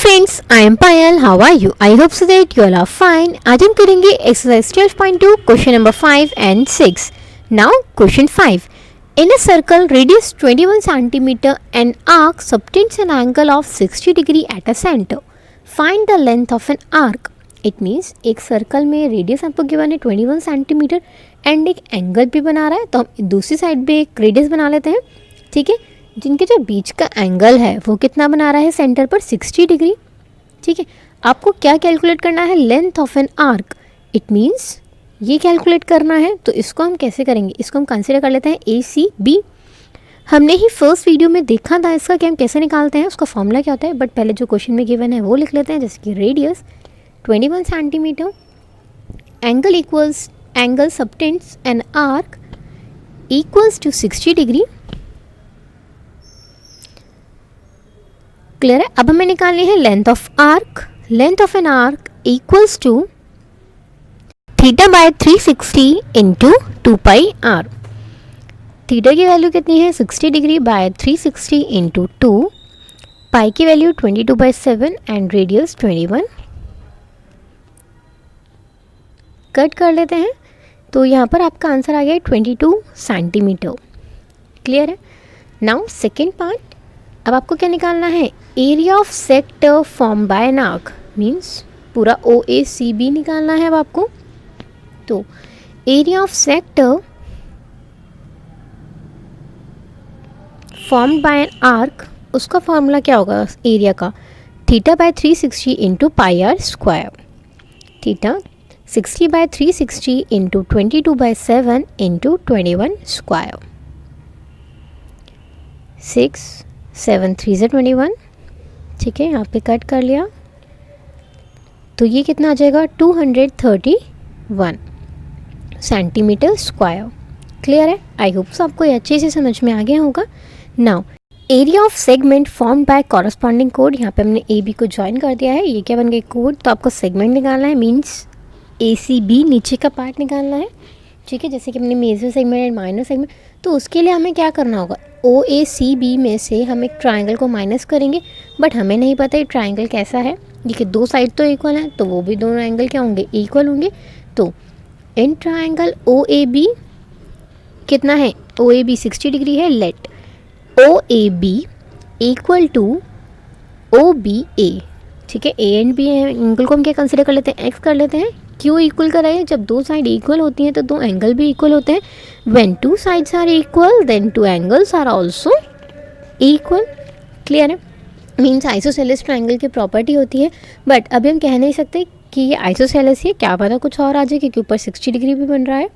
Friends, I am Payal. How are you? I hope so that you all are fine. आज हम करेंगे exercise 12.2 question number 5 and 6. Now question 5. In a circle radius 21 centimeter an arc subtends an angle of 60 degree at a center. Find the length of an arc. It means एक circle में radius आपको given है 21 centimetre and एक angle भी बना रहा है, तो हम दूसरी साइड पे एक रेडियस बना लेते हैं. ठीक है, जिनके जो बीच का एंगल है वो कितना बना रहा है सेंटर पर 60 डिग्री. ठीक है, आपको क्या कैलकुलेट करना है? Length of an arc. It means ये कैलकुलेट करना है. तो इसको हम कैसे करेंगे? इसको हम कंसीडर कर लेते हैं ए सी बी. हमने ही फर्स्ट वीडियो में देखा था इसका कि हम कैसे निकालते हैं, उसका फॉर्मूला क्या होता है. बट पहले जो क्वेश्चन में गिवन है वो लिख लेते हैं. जैसे कि radius 21 centimetre, angle subtends an arc equals to 60 degree. Clear है? अब हमें निकालनी है length of arc. Length of an arc equals to theta by 360 into 2 pi R. Theta की वैल्यू कितनी है? 60 डिग्री बाय 360 इंटू 2. पाई की वैल्यू 22/7 एंड रेडियस 21. कट कर लेते हैं तो यहाँ पर आपका आंसर आ गया 22 सेंटीमीटर. क्लियर है? Now second part. अब आपको क्या निकालना है? Area of sector form by an arc. Means पूरा OACB निकालना है अब आपको. तो area of sector form by an arc, उसका फॉर्मूला क्या होगा एरिया का? Theta by 360 into pi R square. Theta 60 by 360 into 22/7 into 21 square. 6 7 3 21. ठीक है, यहाँ पे कट कर लिया तो ये कितना आ जाएगा? 231 सेंटीमीटर स्क्वायर. क्लियर है? आई होप सो आपको ये अच्छे से समझ में आ गया होगा. Now area of segment form by corresponding code. यहाँ पे हमने AB को ज्वाइन कर दिया है. ये क्या बन गया? कोड. तो आपको सेगमेंट निकालना है, मीन्स ACB नीचे का पार्ट निकालना है. ठीक है, जैसे कि हमने major segment and minor segment. तो उसके लिए हमें क्या करना होगा? OACB में से हम एक ट्राइंगल को माइनस करेंगे. बट हमें नहीं पता ये ट्राइंगल कैसा है. देखिए दो साइड तो इक्वल है, तो वो भी दोनों एंगल क्या होंगे? इक्वल होंगे. तो इन ट्राइंगल OAB कितना है? OAB 60 डिग्री है. Let OAB equal to OBA. ठीक है, A एंड B एंगल को हम क्या कंसिडर कर लेते हैं? X कर लेते हैं. क्यों इक्वल कराए? जब दो साइड इक्वल होती हैं तो दो एंगल भी इक्वल होते हैं. When two sides are equal then two angles are also equal. Clear है? मीन्स आइसोसेलेस ट्राइंगल की प्रॉपर्टी होती है. बट अभी हम कह नहीं सकते कि ये आइसोसेलेस है, क्या पता कुछ और आ जाए, क्योंकि ऊपर 60 डिग्री भी बन रहा है.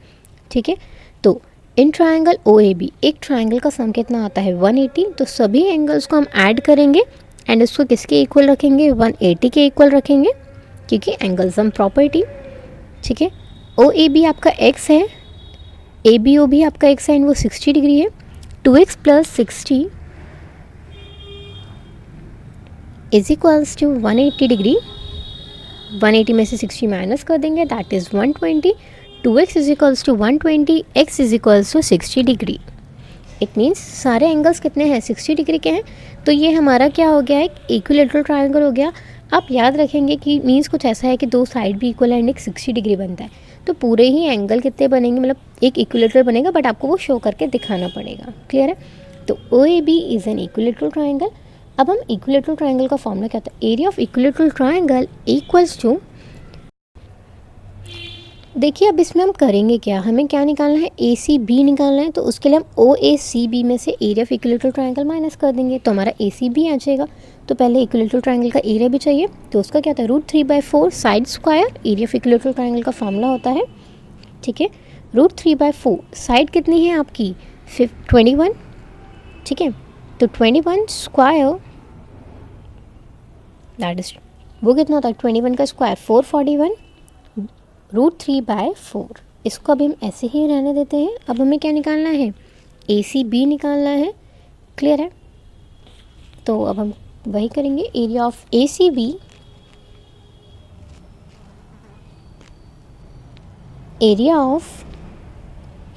ठीक है, तो इन ट्राइंगल OAB एक ट्राइंगल का सम कितना आता है? 180. तो सभी एंगल्स को हम ऐड करेंगे एंड इसको किसके इक्वल रखेंगे? 180 के इक्वल रखेंगे, क्योंकि एंगल सम प्रॉपर्टी. ठीक है, OAB आपका X है, ABOB आपका X है एंड वो 60 डिग्री है. 2x plus 60 is equals to 180 degree. 180 में से 60 माइनस कर देंगे, that is 120. 2x is equals to 120, x is equals to 60 degree. It means सारे एंगल्स कितने हैं? 60 डिग्री के हैं. तो ये हमारा क्या हो गया? एक इक्विलेटरल ट्रायंगल हो गया. आप याद रखेंगे कि मीन्स कुछ ऐसा है कि दो साइड भी इक्वल एंड एक 60 डिग्री बनता है. तो पूरे ही एंगल कितने बनेंगे? मतलब एक इक्विलेटरल बनेगा, बट आपको वो शो करके दिखाना पड़ेगा. क्लियर है? तो OAB is an equilateral triangle. अब हम इक्विलेटरल ट्रायंगल का फॉर्मूला क्या होता है? Area of equilateral triangle equals to. देखिए अब इसमें हम करेंगे क्या? हमें क्या निकालना है? ACB निकालना है. तो उसके लिए हम OACB में से area of equilateral triangle minus कर देंगे, तो हमारा ACB आ जाएगा. तो पहले इक्विलेटरल ट्रायंगल का एरिया भी चाहिए, तो उसका क्या था? √3/4 side square. Area of equilateral triangle का फॉर्मूला होता है. ठीक है, √3/4. साइड कितनी है आपकी? 21. ठीक है, तो 21 स्क्वायर दैट इज वो कितना होता है? 21 का स्क्वायर 441. √3/4. इसको अभी हम ऐसे ही रहने देते हैं. अब हमें क्या निकालना है? ACB निकालना है. क्लियर है? तो अब हम वही करेंगे. Area of ACB area of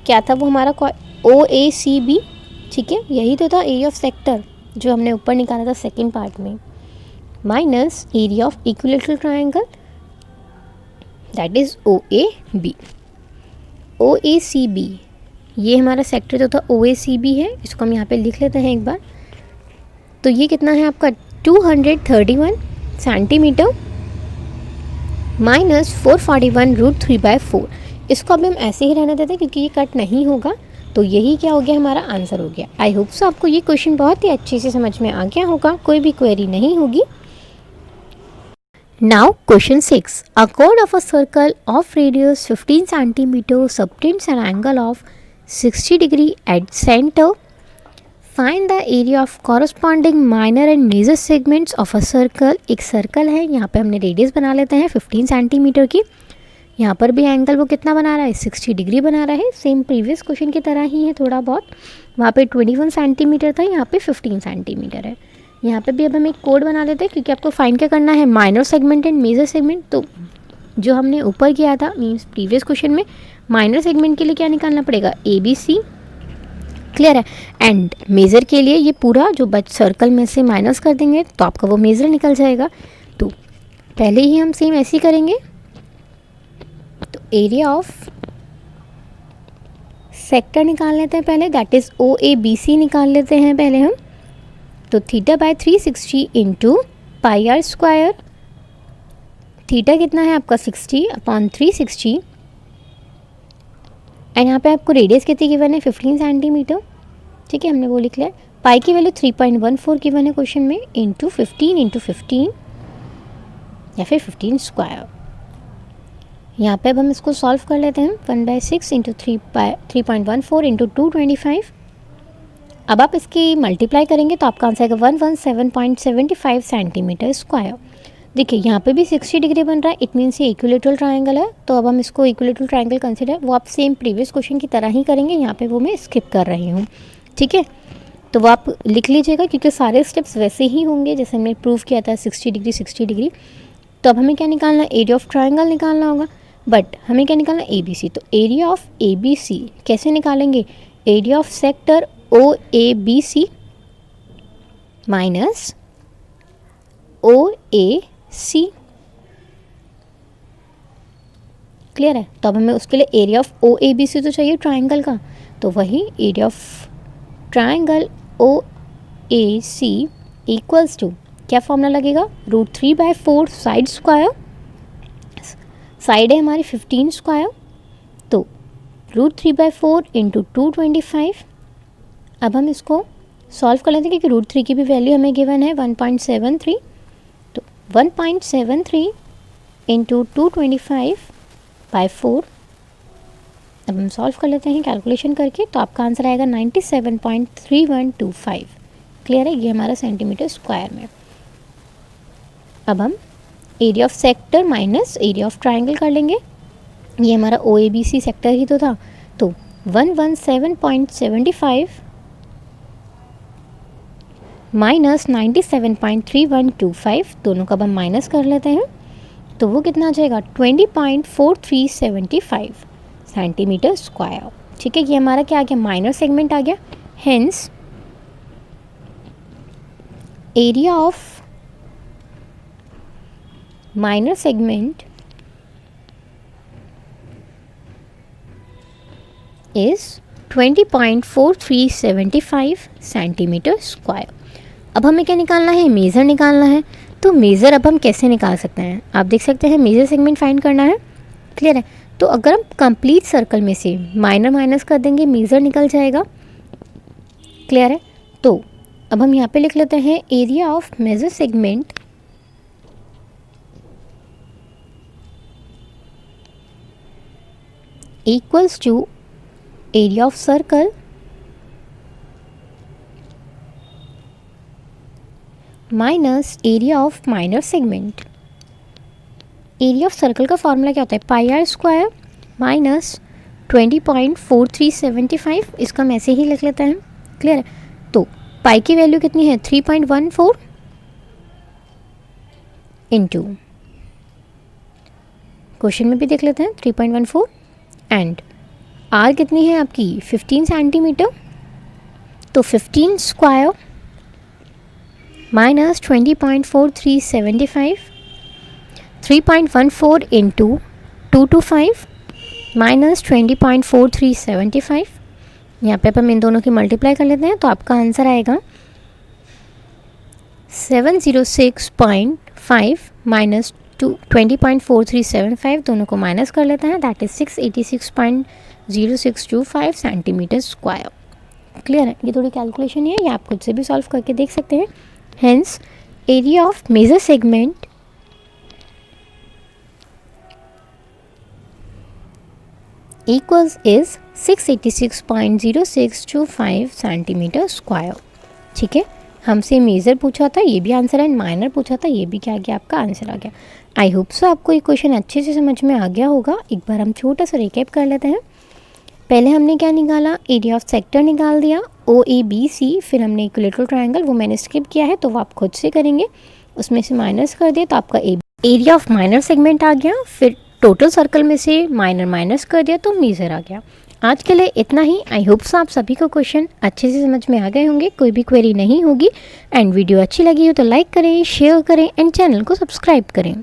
क्या था वो हमारा? OACB. ठीक है, यही तो था एरिया ऑफ सेक्टर जो हमने ऊपर निकाला था सेकेंड पार्ट में. Minus area of equilateral triangle that is OAB। OACB ये हमारा सेक्टर जो था OACB है, इसको हम यहाँ पे लिख लेते हैं एक बार। तो ये कितना है आपका 231 सेंटीमीटर माइनस 441√3/4। इसको अभी हम ऐसे ही रहने देते हैं क्योंकि ये कट नहीं होगा। तो यही क्या हो गया, हमारा आंसर हो गया। आई होप सो आपको ये क्वेश्चन बहुत ही अच्छे से समझ में आ गया होगा, कोई भी क्वेरी नहीं होगी। Now question 6. A chord of a circle of radius 15 cm subtends an angle of 60 degree at center. Find the area of corresponding minor and major segments of a circle. एक सर्कल है, यहाँ पे हमने radius बना लेते हैं 15 centimetre की। यहाँ पर भी एंगल वो कितना बना रहा है, 60 डिग्री बना रहा है। सेम प्रीवियस क्वेश्चन की तरह ही है थोड़ा बहुत। वहाँ पे 21 सेंटीमीटर था, यहाँ पे 15 सेंटीमीटर है। यहाँ पे भी अब हम एक कोड बना लेते हैं क्योंकि आपको फाइंड क्या करना है, minor segment and major segment. तो जो हमने ऊपर किया था मीन्स प्रीवियस क्वेश्चन में, माइनर सेगमेंट के लिए क्या निकालना पड़ेगा, ABC। क्लियर है। एंड मेजर के लिए ये पूरा जो सर्कल में से माइनस कर देंगे तो आपका वो मेजर निकल जाएगा। तो पहले ही हम सेम ऐसे ही करेंगे। तो एरिया ऑफ सेक्टर निकाल लेते हैं पहले, दैट इज OABC निकाल लेते हैं पहले हम। तो θ/360 इंटू πr²। थीटा कितना है आपका 60/360। एंड यहाँ पे आपको रेडियस कितनी गिवन है, 15 सेंटीमीटर। ठीक है, हमने वो लिख लिया। पाई की वैल्यू 3.14 गिवन है क्वेश्चन में, इंटू 15 या फिर 15²। यहाँ पे अब हम इसको सॉल्व कर लेते हैं। 1/6 इंटू 3.14 इंटू 225। अब आप इसकी मल्टीप्लाई करेंगे तो आपका आंसर आएगा 117.75 सेंटीमीटर स्क्वायर। देखिए यहाँ पे भी 60 डिग्री बन रहा है, इट मीन्स ये इक्विलेटरल ट्रायंगल है। तो अब हम इसको इक्विलेटरल ट्रायंगल कंसिडर, वो आप सेम प्रीवियस क्वेश्चन की तरह ही करेंगे। यहाँ पे वो मैं स्किप कर रही हूँ, ठीक है। तो वो आप लिख लीजिएगा क्योंकि सारे स्टेप्स वैसे ही होंगे जैसे हमने प्रूव किया था, 60 डिग्री 60 डिग्री। तो अब हमें क्या निकालना, एरिया ऑफ ट्रायंगल निकालना होगा, बट हमें क्या निकालना, ABC। तो एरिया ऑफ ABC कैसे निकालेंगे, area of sector OABC minus OAC। Clear है। तो अब हमें उसके लिए एरिया ऑफ OABC तो चाहिए ट्रायंगल का, तो वही area of triangle OAC equals to क्या फॉर्मूला लगेगा, √3/4 साइड स्क्वायर। साइड है हमारी 15², तो √3/4 इंटू 225। अब हम इसको सॉल्व कर लेते हैं क्योंकि √3 की भी वैल्यू हमें गिवन है 1.73। तो 1.73 इंटू 225/4। अब हम सॉल्व कर लेते हैं कैलकुलेशन करके, तो आपका आंसर आएगा 97.3125। क्लियर है, ये हमारा सेंटीमीटर स्क्वायर में। अब हम area of sector minus area of triangle कर लेंगे। ये हमारा OABC सेक्टर ही तो था, तो 117.75 माइनस 97.3125, दोनों का अब हम माइनस कर लेते हैं। तो वो कितना आ जाएगा, 20.4375 सेंटीमीटर स्क्वायर। ठीक है, ये हमारा क्या आ गया, माइनर सेगमेंट आ गया। Hence area of minor segment is 20.4375 centimetre square. अब हमें क्या निकालना है, मेज़र निकालना है। तो मेज़र अब हम कैसे निकाल सकते हैं, आप देख सकते हैं मेज़र सेगमेंट फाइंड करना है। क्लियर है। तो अगर हम कंप्लीट सर्कल में से माइनर माइनस कर देंगे, मेज़र निकल जाएगा। क्लियर है। तो अब हम यहाँ पे लिख लेते हैं area of major segment equals to area of circle minus area of minor segment। Area of circle का फॉर्मूला क्या होता है, πr² माइनस 20.4375। इसका हम ऐसे ही लिख लेते हैं। क्लियर है। तो पाई की वैल्यू कितनी है, 3.14 इंटू, क्वेश्चन में भी देख लेते हैं 3.14, एंड आर कितनी है आपकी 15 सेंटीमीटर। तो 15² माइनस 20.4375, 3.14 इंटू 225 माइनस 20.4375, यहाँ पे हम इन दोनों की मल्टीप्लाई कर लेते हैं तो आपका आंसर आएगा 706.5 माइनस 20.4375, दोनों को माइनस कर लेते हैं, that is 686.0625 centimetre square. Clear है? ये थोड़ी कैलकुलेशन है, ये आप खुद से भी सॉल्व करके देख सकते हैं। Hence area of major segment equals is 686.0625 centimetre square. ठीक है, हमसे मेजर पूछा था, ये भी आंसर है, माइनर पूछा था, ये भी क्या गया, आपका आंसर आ गया। आई होप सो आपको ये क्वेश्चन अच्छे से समझ में आ गया होगा। एक बार हम छोटा सा रिकैप कर लेते हैं। पहले हमने क्या निकाला, एरिया ऑफ सेक्टर निकाल दिया OABC, फिर हमने इक्विलेटरल ट्रायंगल, वो मैंने स्किप किया है तो वो आप खुद से करेंगे, उसमें से माइनस कर दिया तो आपका एरिया ऑफ माइनर सेगमेंट आ गया, फिर टोटल सर्कल में से माइनर माइनस कर दिया तो मेजर आ गया। आज के लिए इतना ही। आई होप सो आप सभी को क्वेश्चन अच्छे से समझ में आ गए होंगे, कोई भी क्वेरी नहीं होगी। एंड वीडियो अच्छी लगी हो तो लाइक करें, शेयर करें एंड चैनल को सब्सक्राइब करें।